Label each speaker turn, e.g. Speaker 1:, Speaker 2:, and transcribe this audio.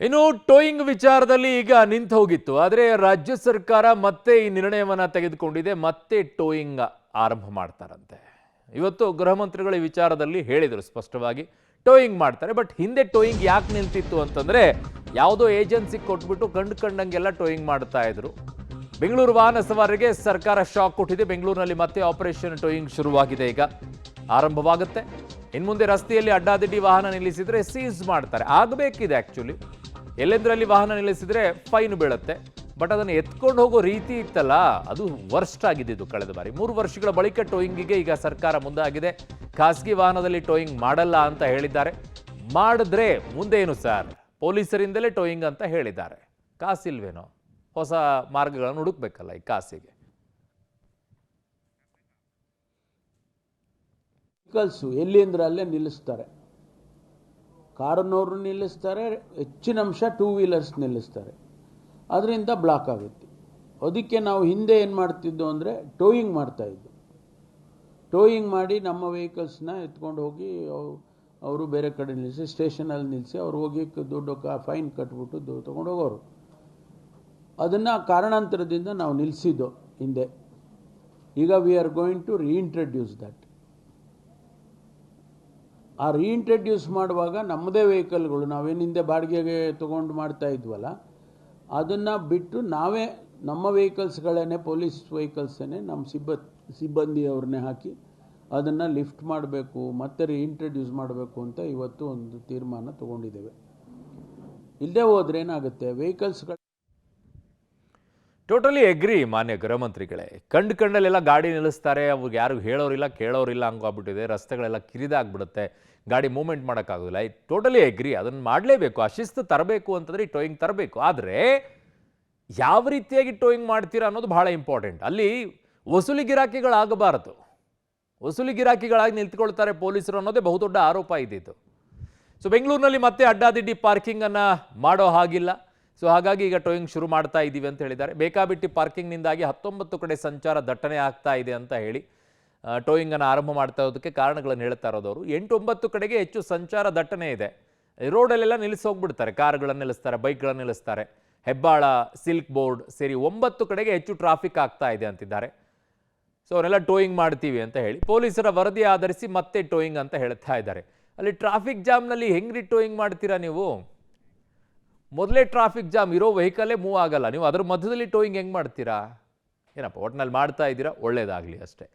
Speaker 1: ಇನ್ನು ಟೋಯಿಂಗ್ ವಿಚಾರದಲ್ಲಿ ಈಗ ನಿಂತು ಹೋಗಿತ್ತು. ಆದರೆ ರಾಜ್ಯ ಸರ್ಕಾರ ಮತ್ತೆ ಈ ನಿರ್ಣಯವನ್ನ ತೆಗೆದುಕೊಂಡಿದೆ. ಮತ್ತೆ ಟೋಯಿಂಗ್ ಆರಂಭ ಮಾಡ್ತಾರಂತೆ. ಇವತ್ತು ಗೃಹ ಮಂತ್ರಿಗಳು ಈ ವಿಚಾರದಲ್ಲಿ ಹೇಳಿದರು ಸ್ಪಷ್ಟವಾಗಿ ಟೋಯಿಂಗ್ ಮಾಡ್ತಾರೆ. ಬಟ್ ಹಿಂದೆ ಟೋಯಿಂಗ್ ಯಾಕೆ ನಿಲ್ತಿತ್ತು ಅಂತಂದ್ರೆ ಯಾವುದೋ ಏಜೆನ್ಸಿ ಕೊಟ್ಬಿಟ್ಟು ಕಂಡಂಗೆಲ್ಲ ಟೋಯಿಂಗ್ ಮಾಡ್ತಾ ಇದ್ರು. ಬೆಂಗಳೂರು ವಾಹನ ಸವಾರರಿಗೆ ಸರ್ಕಾರ ಶಾಕ್ ಕೊಟ್ಟಿದೆ. ಬೆಂಗಳೂರಿನಲ್ಲಿ ಮತ್ತೆ ಆಪರೇಷನ್ ಟೋಯಿಂಗ್ ಶುರುವಾಗಿದೆ. ಈಗ ಆರಂಭವಾಗುತ್ತೆ. ಇನ್ನು ಮುಂದೆ ರಸ್ತೆಯಲ್ಲಿ ಅಡ್ಡಾದಿಡ್ಡಿ ವಾಹನ ನಿಲ್ಲಿಸಿದ್ರೆ ಸೀಸ್ ಮಾಡ್ತಾರೆ. ಆಗಬೇಕಿದೆ ಆಕ್ಚುಲಿ. ಎಲ್ಲೆಂದ್ರಲ್ಲಿ ವಾಹನ ನಿಲ್ಲಿಸಿದ್ರೆ ಫೈನ್ ಬೀಳುತ್ತೆ. ಬಟ್ ಅದನ್ನು ಎತ್ಕೊಂಡು ಹೋಗೋ ರೀತಿ ಇತ್ತಲ್ಲ, ಅದು ವರ್ಸ್ಟ್ ಆಗಿದ್ದು ಕಳೆದ ಬಾರಿ. 3 ವರ್ಷಗಳ ಬಳಿಕ ಟೋಯಿಂಗಿಗೆ ಈಗ ಸರ್ಕಾರ ಮುಂದಾಗಿದೆ. ಖಾಸಗಿ ವಾಹನದಲ್ಲಿ ಟೋಯಿಂಗ್ ಮಾಡಲ್ಲ ಅಂತ ಹೇಳಿದ್ದಾರೆ. ಮಾಡಿದ್ರೆ ಮುಂದೆ ಏನು ಸರ್, ಪೊಲೀಸರಿಂದಲೇ ಟೋಯಿಂಗ್ ಅಂತ ಹೇಳಿದ್ದಾರೆ. ಕಾಸಿಲ್ವೇನೋ, ಹೊಸ ಮಾರ್ಗಗಳನ್ನು ಹುಡುಕ್ಬೇಕಲ್ಲ ಈ ಕಾಸಿಗೆ.
Speaker 2: ವೆಹಿಕಲ್ಸು ಎಲ್ಲಿ ಅಂದ್ರೆ ಅಲ್ಲೇ ನಿಲ್ಲಿಸ್ತಾರೆ. ಕಾರನ್ನವರು ನಿಲ್ಲಿಸ್ತಾರೆ, ಹೆಚ್ಚಿನ ಅಂಶ 2 ವೀಲರ್ಸ್ ನಿಲ್ಲಿಸ್ತಾರೆ. ಅದರಿಂದ ಬ್ಲಾಕ್ ಆಗುತ್ತೆ. ಅದಕ್ಕೆ ನಾವು ಹಿಂದೆ ಏನು ಮಾಡ್ತಿದ್ದೋ ಅಂದರೆ ಟೋಯಿಂಗ್ ಮಾಡ್ತಾಯಿದ್ದು. ಟೋಯಿಂಗ್ ಮಾಡಿ ನಮ್ಮ ವೆಹಿಕಲ್ಸ್ನ ಎತ್ಕೊಂಡು ಹೋಗಿ ಅವರು ಬೇರೆ ಕಡೆ ನಿಲ್ಲಿಸಿ ಸ್ಟೇಷನಲ್ಲಿ ನಿಲ್ಲಿಸಿ ಅವ್ರು ಹೋಗಿ ದುಡ್ಡು ಫೈನ್ ಕಟ್ಬಿಟ್ಟು ತೊಗೊಂಡು ಹೋಗೋರು. ಅದನ್ನು ಕಾರಣಾಂತರದಿಂದ ನಾವು ನಿಲ್ಲಿಸಿದ್ದು ಹಿಂದೆ. ಈಗ we are going to reintroduce that. ಆ ರೀಇಂಟ್ರಡ್ಯೂಸ್ ಮಾಡುವಾಗ ನಮ್ಮದೇ ವೆಹಿಕಲ್ಗಳು ನಾವೇನು ಹಿಂದೆ ಬಾಡಿಗೆಗೆ ತೊಗೊಂಡು ಮಾಡ್ತಾ ಇದ್ವಲ್ಲ, ಅದನ್ನು ಬಿಟ್ಟು ನಾವೇ ನಮ್ಮ ವೆಹಿಕಲ್ಸ್ಗಳನ್ನೇ, ಪೊಲೀಸ್ ವೆಹಿಕಲ್ಸನ್ನೇ ನಮ್ಮ ಸಿಬ್ಬಂದಿಯವ್ರನ್ನೇ ಹಾಕಿ ಅದನ್ನು ಲಿಫ್ಟ್ ಮಾಡಬೇಕು, ಮತ್ತೆ ರೀಇಂಟ್ರಡ್ಯೂಸ್ ಮಾಡಬೇಕು ಅಂತ ಇವತ್ತು ಒಂದು ತೀರ್ಮಾನ ತೊಗೊಂಡಿದ್ದೇವೆ. ಇಲ್ಲದೆ ಹೋದ್ರೆ ಏನಾಗುತ್ತೆ, ವೆಹಿಕಲ್ಸ್ಗಳು
Speaker 1: ಟೋಟಲಿ ಎಗ್ರಿ ಮಾನ್ಯ ಗೃಹ ಮಂತ್ರಿಗಳೇ. ಕಂಡಲ್ಲೆಲ್ಲ ಗಾಡಿ ನಿಲ್ಲಿಸ್ತಾರೆ. ಅವ್ರಿಗೆ ಯಾರು ಹೇಳೋರಿಲ್ಲ ಕೇಳೋರಿಲ್ಲ ಹಂಗಾಗ್ಬಿಟ್ಟಿದೆ. ರಸ್ತೆಗಳೆಲ್ಲ ಕಿರಿದಾಗ್ಬಿಡುತ್ತೆ, ಗಾಡಿ ಮೂವ್ಮೆಂಟ್ ಮಾಡೋಕ್ಕಾಗೋದಿಲ್ಲ. I totally agree. ಅದನ್ನು ಮಾಡಲೇಬೇಕು. ಆ ಶಿಸ್ತು ತರಬೇಕು ಅಂತಂದ್ರೆ ಈ ಟೋಯಿಂಗ್ ತರಬೇಕು. ಆದರೆ ಯಾವ ರೀತಿಯಾಗಿ ಟೋಯಿಂಗ್ ಮಾಡ್ತೀರಾ ಅನ್ನೋದು ಬಹಳ ಇಂಪಾರ್ಟೆಂಟ್. ಅಲ್ಲಿ ವಸೂಲಿ ಗಿರಾಕಿಗಳಾಗಬಾರದು. ವಸೂಲಿ ಗಿರಾಕಿಗಳಾಗಿ ನಿಂತ್ಕೊಳ್ತಾರೆ ಪೊಲೀಸರು ಅನ್ನೋದೇ ಬಹುದೊಡ್ಡ ಆರೋಪ ಇದ್ದಿತ್ತು. ಸೊ ಬೆಂಗಳೂರಿನಲ್ಲಿ ಮತ್ತೆ ಅಡ್ಡಾದಿಡ್ಡಿ ಪಾರ್ಕಿಂಗನ್ನು ಮಾಡೋ ಹಾಗಿಲ್ಲ. ಸೊ ಹಾಗಾಗಿ ಈಗ ಟೋಯಿಂಗ್ ಶುರು ಮಾಡ್ತಾ ಇದ್ದೀವಿ ಅಂತ ಹೇಳಿದ್ದಾರೆ. ಬೇಕಾಬಿಟ್ಟಿ ಪಾರ್ಕಿಂಗ್ನಿಂದಾಗಿ 19 ಕಡೆ ಸಂಚಾರ ದಟ್ಟಣೆ ಆಗ್ತಾ ಇದೆ ಅಂತ ಹೇಳಿ ಟೋಯಿಂಗನ್ನು ಆರಂಭ ಮಾಡ್ತಾ ಇರೋದಕ್ಕೆ ಕಾರಣಗಳನ್ನು ಹೇಳ್ತಾ ಇರೋದವರು. 8-9 ಕಡೆಗೆ ಹೆಚ್ಚು ಸಂಚಾರ ದಟ್ಟಣೆ ಇದೆ. ರೋಡಲ್ಲೆಲ್ಲ ನಿಲ್ಲಿಸೋಗ್ಬಿಡ್ತಾರೆ, ಕಾರುಗಳನ್ನು ನಿಲ್ಲಿಸ್ತಾರೆ, ಬೈಕ್ಗಳನ್ನು ನಿಲ್ಲಿಸ್ತಾರೆ. ಹೆಬ್ಬಾಳ, ಸಿಲ್ಕ್ ಬೋರ್ಡ್ ಸೇರಿ 9 ಕಡೆಗೆ ಹೆಚ್ಚು ಟ್ರಾಫಿಕ್ ಆಗ್ತಾ ಇದೆ ಅಂತಿದ್ದಾರೆ. ಸೊ ಅವರೆಲ್ಲ ಟೋಯಿಂಗ್ ಮಾಡ್ತೀವಿ ಅಂತ ಹೇಳಿ ಪೊಲೀಸರ ವರದಿ ಆಧರಿಸಿ ಮತ್ತೆ ಟೋಯಿಂಗ್ ಅಂತ ಹೇಳ್ತಾ ಇದ್ದಾರೆ. ಅಲ್ಲಿ ಟ್ರಾಫಿಕ್ ಜಾಮ್ನಲ್ಲಿ ಹೆಂಗ್ರಿ ಟೋಯಿಂಗ್ ಮಾಡ್ತೀರಾ ನೀವು? ಮೊದಲೇ ಟ್ರಾಫಿಕ್ ಜಾಮ್ ಇರೋ ವೆಹಿಕಲ್ಲೇ ಮೂವ್ ಆಗಲ್ಲ, ನೀವು ಅದ್ರ ಮಧ್ಯದಲ್ಲಿ ಟೋಯಿಂಗ್ ಹೆಂಗೆ ಮಾಡ್ತೀರಾ? ಏನಪ್ಪ, ಒಟ್ಟಿನಲ್ಲಿ ಮಾಡ್ತಾ ಇದ್ದೀರಾ, ಒಳ್ಳೇದಾಗಲಿ ಅಷ್ಟೇ.